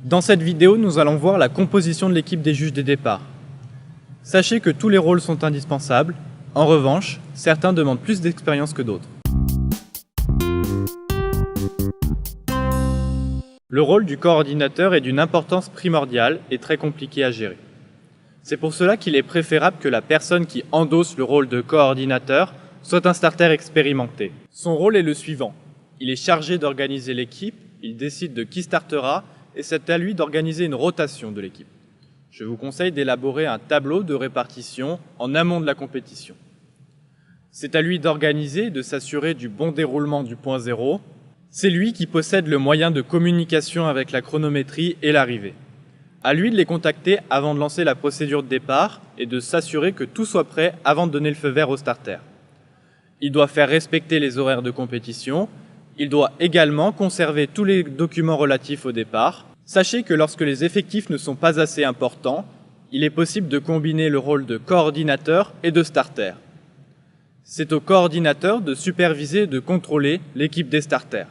Dans cette vidéo, nous allons voir la composition de l'équipe des juges des départs. Sachez que tous les rôles sont indispensables. En revanche, certains demandent plus d'expérience que d'autres. Le rôle du coordinateur est d'une importance primordiale et très compliqué à gérer. C'est pour cela qu'il est préférable que la personne qui endosse le rôle de coordinateur soit un starter expérimenté. Son rôle est le suivant. Il est chargé d'organiser l'équipe, il décide de qui startera et c'est à lui d'organiser une rotation de l'équipe. Je vous conseille d'élaborer un tableau de répartition en amont de la compétition. C'est à lui d'organiser et de s'assurer du bon déroulement du point zéro. C'est lui qui possède le moyen de communication avec la chronométrie et l'arrivée. À lui de les contacter avant de lancer la procédure de départ et de s'assurer que tout soit prêt avant de donner le feu vert au starter. Il doit faire respecter les horaires de compétition. Il doit également conserver tous les documents relatifs au départ. Sachez que lorsque les effectifs ne sont pas assez importants, il est possible de combiner le rôle de coordinateur et de starter. C'est au coordinateur de superviser et de contrôler l'équipe des starters.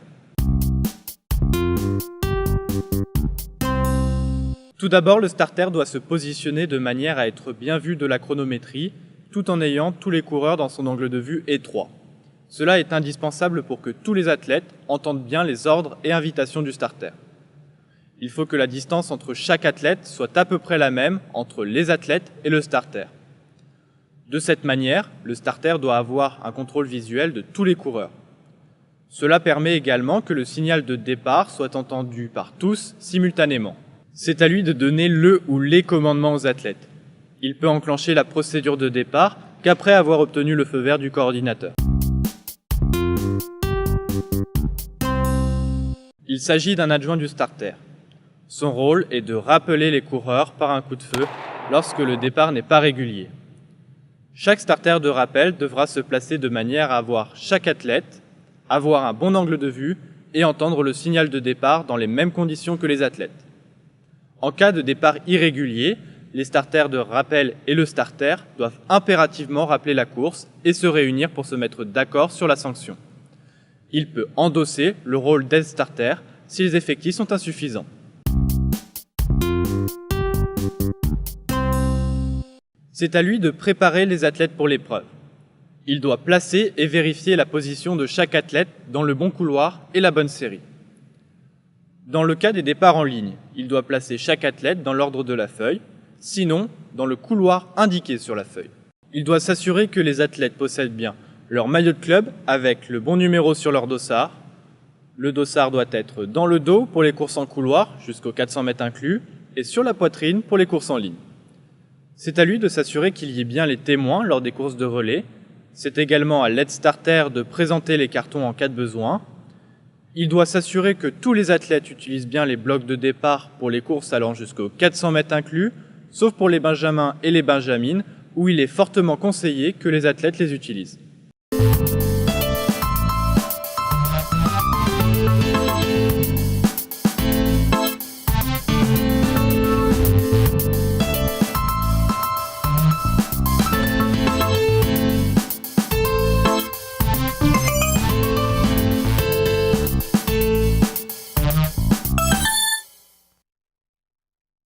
Tout d'abord, le starter doit se positionner de manière à être bien vu de la chronométrie, tout en ayant tous les coureurs dans son angle de vue étroit. Cela est indispensable pour que tous les athlètes entendent bien les ordres et invitations du starter. Il faut que la distance entre chaque athlète soit à peu près la même entre les athlètes et le starter. De cette manière, le starter doit avoir un contrôle visuel de tous les coureurs. Cela permet également que le signal de départ soit entendu par tous simultanément. C'est à lui de donner le ou les commandements aux athlètes. Il peut enclencher la procédure de départ qu'après avoir obtenu le feu vert du coordinateur. Il s'agit d'un adjoint du starter. Son rôle est de rappeler les coureurs par un coup de feu lorsque le départ n'est pas régulier. Chaque starter de rappel devra se placer de manière à voir chaque athlète, avoir un bon angle de vue et entendre le signal de départ dans les mêmes conditions que les athlètes. En cas de départ irrégulier, les starters de rappel et le starter doivent impérativement rappeler la course et se réunir pour se mettre d'accord sur la sanction. Il peut endosser le rôle d'aide starter si les effectifs sont insuffisants. C'est à lui de préparer les athlètes pour l'épreuve. Il doit placer et vérifier la position de chaque athlète dans le bon couloir et la bonne série. Dans le cas des départs en ligne, il doit placer chaque athlète dans l'ordre de la feuille, sinon dans le couloir indiqué sur la feuille. Il doit s'assurer que les athlètes possèdent bien leur maillot de club avec le bon numéro sur leur dossard. Le dossard doit être dans le dos pour les courses en couloir, jusqu'aux 400 mètres inclus, et sur la poitrine pour les courses en ligne. C'est à lui de s'assurer qu'il y ait bien les témoins lors des courses de relais. C'est également à l'aide starter de présenter les cartons en cas de besoin. Il doit s'assurer que tous les athlètes utilisent bien les blocs de départ pour les courses allant jusqu'aux 400 mètres inclus, sauf pour les benjamins et les benjamines, où il est fortement conseillé que les athlètes les utilisent.